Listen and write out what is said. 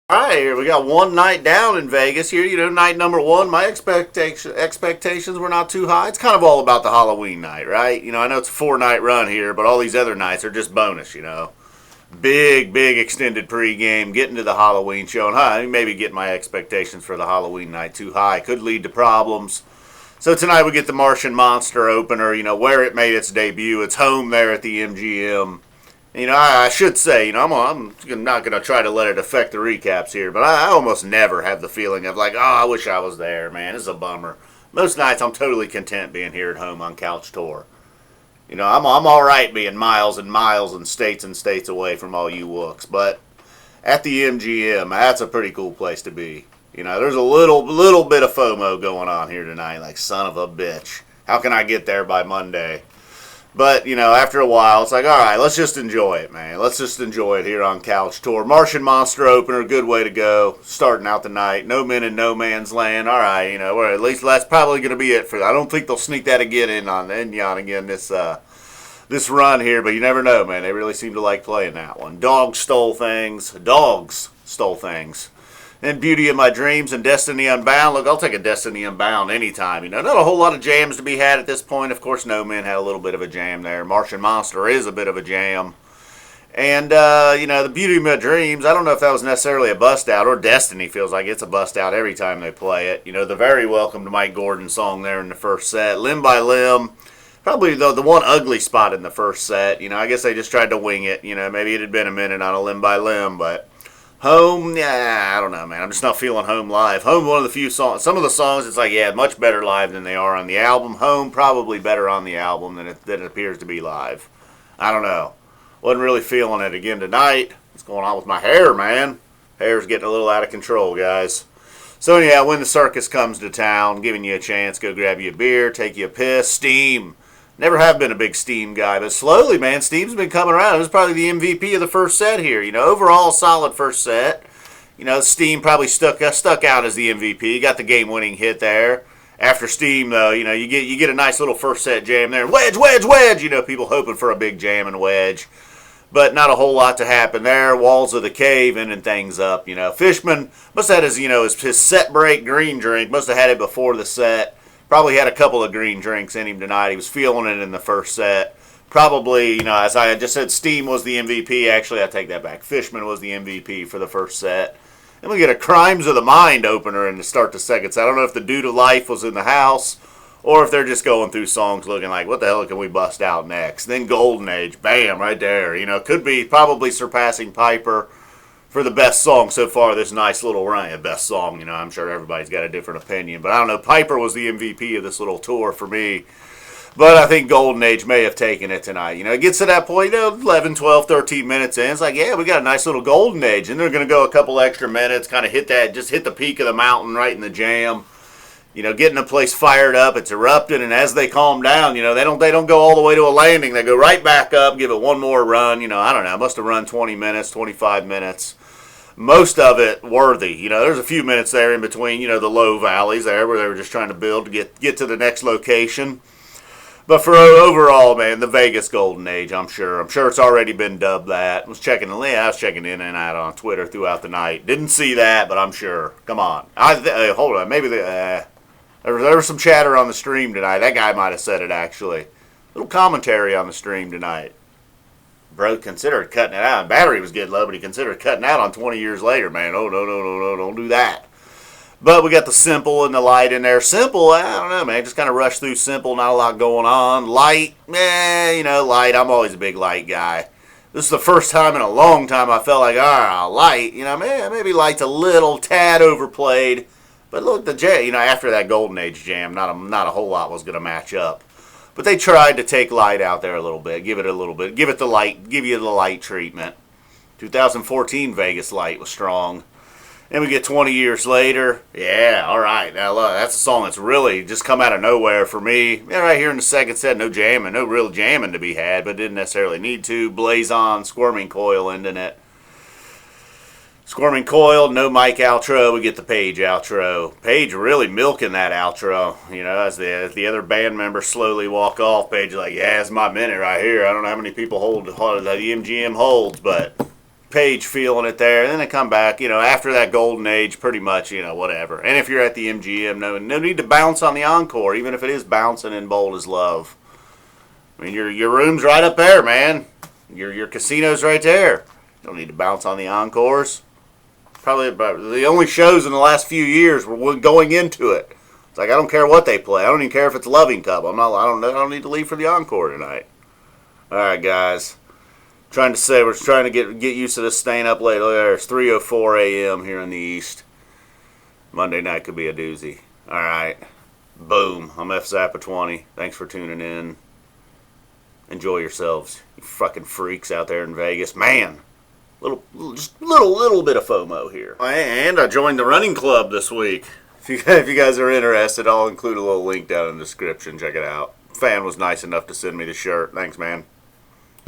All right, here we got one night down in Vegas. Here, night number one. My expectations were not too high. It's kind of all about the Halloween night, right? I know it's a 4 night run here, but all these other nights are just bonus. Big extended pregame, getting to the Halloween show, and maybe get my expectations for the Halloween night too high could lead to problems. So tonight we get the Martian Monster opener. Where it made its debut. It's home there at the MGM. I should say, I'm not going to try to let it affect the recaps here, but I almost never have the feeling of like, oh, I wish I was there, man. It's a bummer. Most nights I'm totally content being here at home on Couch Tour. I'm all right being miles and miles and states away from all you wooks, but at the MGM, that's a pretty cool place to be. There's a little bit of FOMO going on here tonight, like son of a bitch. How can I get there by Monday? But, after a while, it's like, all right, let's just enjoy it, man. Let's just enjoy it here on Couch Tour. Martian Monster opener, good way to go. Starting out the night. No men in no man's land. All right, well, at least that's probably going to be it for that. I don't think they'll sneak that again in on Enyon again this run here, but you never know, man. They really seem to like playing that one. Dogs stole things. And Beauty of My Dreams and Destiny Unbound. Look, I'll take a Destiny Unbound anytime. Not a whole lot of jams to be had at this point. Of course, No Men had a little bit of a jam there. Martian Monster is a bit of a jam. And, the Beauty of My Dreams, I don't know if that was necessarily a bust out, or Destiny feels like it's a bust out every time they play it. The very welcome to Mike Gordon song there in the first set. Limb by Limb. Probably the one ugly spot in the first set. I guess they just tried to wing it. Maybe it had been a minute on a Limb by Limb, but Home, yeah, I don't know, man. I'm just not feeling Home live. Home, one of the few songs. Some of the songs, it's like, yeah, much better live than they are on the album. Home, probably better on the album than it appears to be live. I don't know. Wasn't really feeling it again tonight. What's going on with my hair, man? Hair's getting a little out of control, guys. So, yeah, when the Circus comes to town, giving you a chance, go grab you a beer, take you a piss, Steam. Never have been a big Steam guy, but slowly, man, Steam's been coming around. It was probably the MVP of the first set here. Overall, solid first set. Steam probably stuck out as the MVP. Got the game-winning hit there. After Steam, though, you get a nice little first set jam there. Wedge! People hoping for a big jam and Wedge. But not a whole lot to happen there. Walls of the Cave ending things up. Fishman must have had his set break green drink. Must have had it before the set. Probably had a couple of green drinks in him tonight. He was feeling it in the first set. Probably, as I just said, Steam was the MVP. Actually, I take that back. Fishman was the MVP for the first set. And we get a Crimes of the Mind opener in to start the second set. I don't know if the Dude of Life was in the house or if they're just going through songs looking like, what the hell can we bust out next? Then Golden Age, bam, right there. Could be probably surpassing Piper for the best song so far this nice little run. Best song, I'm sure everybody's got a different opinion. But I don't know, Piper was the MVP of this little tour for me. But I think Golden Age may have taken it tonight. It gets to that point, 11, 12, 13 minutes in. It's like, yeah, we got a nice little Golden Age. And they're going to go a couple extra minutes, kind of hit the peak of the mountain right in the jam. Getting the place fired up. It's erupted, and as they calm down, they don't go all the way to a landing. They go right back up, give it one more run. I don't know. I must have run 20 minutes, 25 minutes. Most of it worthy. There's a few minutes there in between, the low valleys there where they were just trying to build to get to the next location. But for overall, man, the Vegas Golden Age, I'm sure it's already been dubbed that. I was checking in and out on Twitter throughout the night. Didn't see that, but I'm sure. Come on. Hold on. Maybe there was some chatter on the stream tonight. That guy might have said it, actually. A little commentary on the stream tonight. Bro considered cutting it out. Battery was getting low, but he considered cutting out on 20 years later, man. Oh, no, don't do that. But we got the Simple and the Light in there. Simple, I don't know, man. Just kind of rushed through Simple. Not a lot going on. Light, Light. I'm always a big Light guy. This is the first time in a long time I felt like, Light. Maybe Light's a little tad overplayed. But look, the jam, after that Golden Age jam, not a whole lot was going to match up. But they tried to take Light out there a little bit, give it the light, give you the Light treatment. 2014 Vegas Light was strong. And we get 20 years later. Yeah, all right. Now, look, that's a song that's really just come out of nowhere for me. Yeah, right here in the second set, no real jamming to be had, but didn't necessarily need to. Blaze On, Squirming Coil ending it. Squirming Coil, no mic outro. We get the Page outro. Page really milking that outro. As the other band members slowly walk off, Page like, yeah, it's my minute right here. I don't know how many people hold the MGM holds, but page feeling it there, and then they come back, after that golden age, pretty much, whatever. And if you're at the MGM, no need to bounce on the Encore, even if it is Bouncin in Bold as Love. I mean, your room's right up there, man. Your casino's right there. You don't need to bounce on the Encores. Probably about the only shows in the last few years were going into it. It's like, I don't care what they play. I don't even care if it's Loving Cup. I don't need to leave for the Encore tonight. All right, guys. We're trying to get used to this staying up late. Look there, it's 3:04 a.m. here in the East. Monday night could be a doozy. All right. Boom. I'm F Zappa 20. Thanks for tuning in. Enjoy yourselves, you fucking freaks out there in Vegas. Man, little bit of FOMO here. And I joined the running club this week. If you guys are interested, I'll include a little link down in the description. Check it out. Fan was nice enough to send me the shirt. Thanks, man.